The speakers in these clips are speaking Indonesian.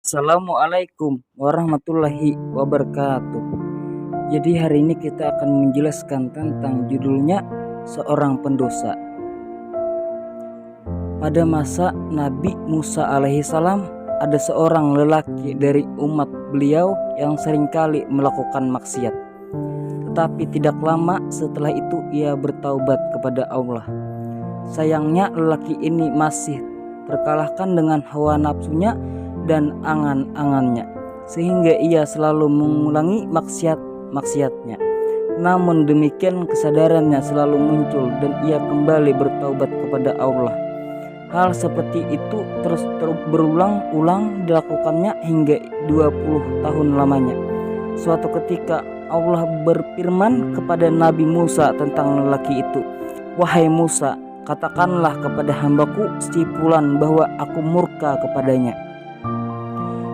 Assalamualaikum warahmatullahi wabarakatuh. Jadi hari ini kita akan menjelaskan tentang judulnya seorang pendosa. Pada masa Nabi Musa alaihissalam, ada seorang lelaki dari umat beliau yang seringkali melakukan maksiat. Tetapi tidak lama setelah itu ia bertaubat kepada Allah. Sayangnya lelaki ini masih terkalahkan dengan hawa nafsunya dan angan-angannya, sehingga ia selalu mengulangi maksiatnya. Namun demikian kesadarannya selalu muncul dan ia kembali bertaubat kepada Allah. Hal seperti itu terus berulang-ulang dilakukannya hingga 20 tahun lamanya. Suatu ketika Allah berfirman kepada Nabi Musa tentang lelaki itu, "Wahai Musa, katakanlah kepada hambaku si fulan bahwa aku murka kepadanya."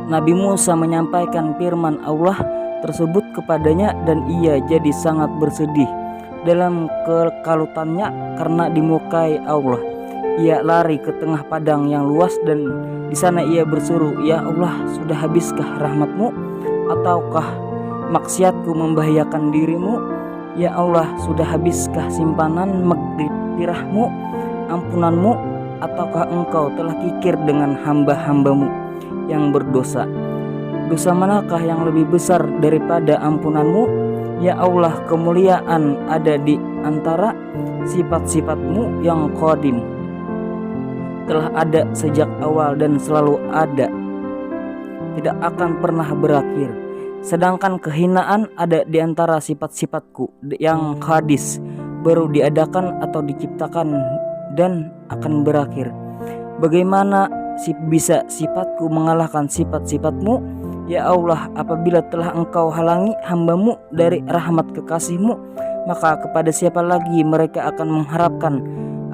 Nabi Musa menyampaikan firman Allah tersebut kepadanya dan ia jadi sangat bersedih dalam kekalutannya karena dimurkai Allah. Ia lari ke tengah padang yang luas dan di sana ia berseru, "Ya Allah, sudah habiskah rahmatmu? Ataukah maksiatku membahayakan dirimu? Ya Allah, sudah habiskah simpanan maghfirahmu, ampunanmu? Ataukah engkau telah kikir dengan hamba-hambamu yang berdosa? Dosa manakah yang lebih besar daripada ampunanmu? Ya Allah, kemuliaan ada di antara sifat-sifatmu yang qadim, telah ada sejak awal dan selalu ada, tidak akan pernah berakhir. Sedangkan kehinaan ada di antara sifat-sifatku yang hadis, baru diadakan atau diciptakan dan akan berakhir. Bagaimana bisa sifatku mengalahkan sifat-sifatmu? Ya Allah, apabila telah engkau halangi hambamu dari rahmat kekasihmu, maka kepada siapa lagi mereka akan mengharapkan?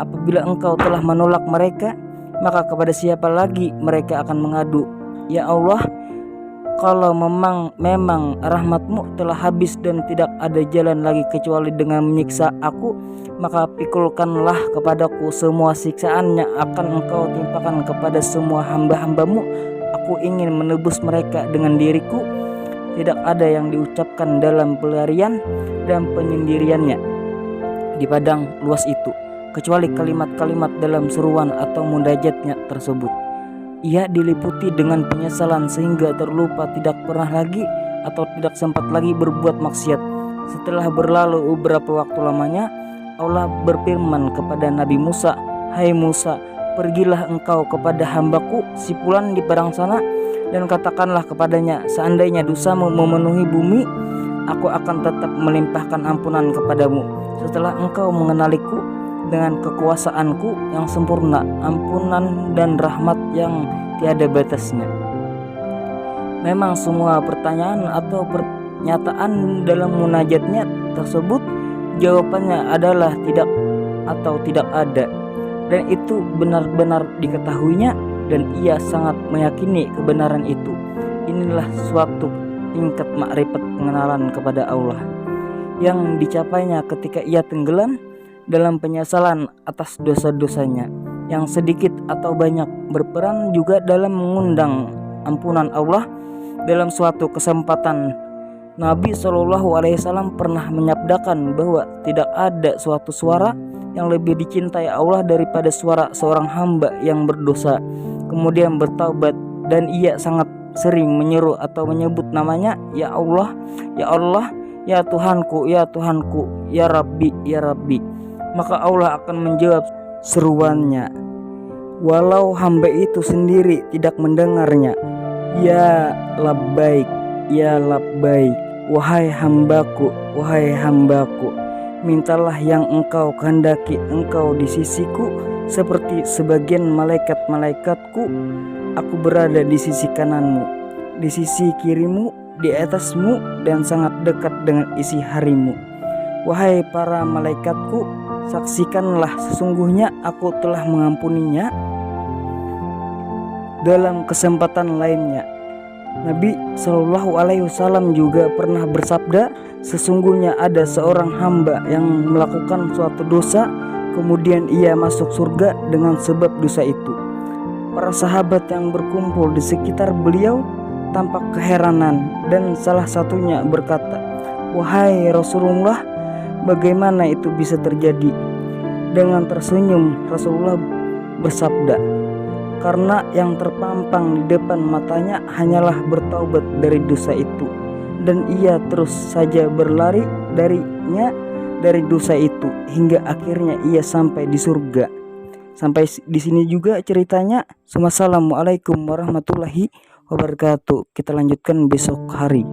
Apabila engkau telah menolak mereka, maka kepada siapa lagi mereka akan mengadu? Ya Allah, kalau memang rahmatmu telah habis dan tidak ada jalan lagi kecuali dengan menyiksa aku, maka pikulkanlah kepadaku semua siksaan yang akan engkau timpakan kepada semua hamba-hambamu. Aku ingin menebus mereka dengan diriku." Tidak ada yang diucapkan dalam pelarian dan penyendiriannya di padang luas itu, kecuali kalimat-kalimat dalam seruan atau munajatnya tersebut. Ia diliputi dengan penyesalan sehingga terlupa tidak pernah lagi atau tidak sempat lagi berbuat maksiat. Setelah berlalu beberapa waktu lamanya, Allah berfirman kepada Nabi Musa, "Hai Musa, pergilah engkau kepada hambaku si fulan di padang sana dan katakanlah kepadanya, seandainya dosamu memenuhi bumi, aku akan tetap melimpahkan ampunan kepadamu setelah engkau mengenaliku dengan kekuasaanku yang sempurna, ampunan dan rahmat yang tiada batasnya." Memang semua pertanyaan atau pernyataan dalam munajatnya tersebut jawabannya adalah tidak atau tidak ada, dan itu benar-benar diketahuinya dan ia sangat meyakini kebenaran itu. Inilah suatu tingkat makrifat pengenalan kepada Allah yang dicapainya ketika ia tenggelam dalam penyesalan atas dosa-dosanya yang sedikit atau banyak, berperan juga dalam mengundang ampunan Allah. Dalam suatu kesempatan, Nabi SAW pernah menyabdakan bahwa tidak ada suatu suara yang lebih dicintai Allah daripada suara seorang hamba yang berdosa kemudian bertaubat, dan ia sangat sering menyeru atau menyebut namanya, "Ya Allah, ya Allah, ya Tuhanku, ya Tuhanku, ya Rabbi, ya Rabbi." Maka Allah akan menjawab seruannya walau hamba itu sendiri tidak mendengarnya. "Ya labbaik, ya labbaik, wahai hambaku, wahai hambaku, mintalah yang engkau kehendaki, engkau di sisiku seperti sebagian malaikat-malaikatku. Aku berada di sisi kananmu, di sisi kirimu, di atasmu, dan sangat dekat dengan isi harimu. Wahai para malaikatku, saksikanlah sesungguhnya aku telah mengampuninya." Dalam kesempatan lainnya, Nabi SAW juga pernah bersabda, "Sesungguhnya ada seorang hamba yang melakukan suatu dosa, kemudian ia masuk surga dengan sebab dosa itu. Para sahabat yang berkumpul di sekitar beliau tampak keheranan dan salah satunya berkata, "Wahai Rasulullah, bagaimana itu bisa terjadi?" Dengan tersenyum Rasulullah bersabda, "Karena yang terpampang di depan matanya hanyalah bertaubat dari dosa itu, dan ia terus saja berlari dari dosa itu hingga akhirnya ia sampai di surga." Sampai di sini juga ceritanya. Wassalamualaikum warahmatullahi wabarakatuh. Kita lanjutkan besok hari.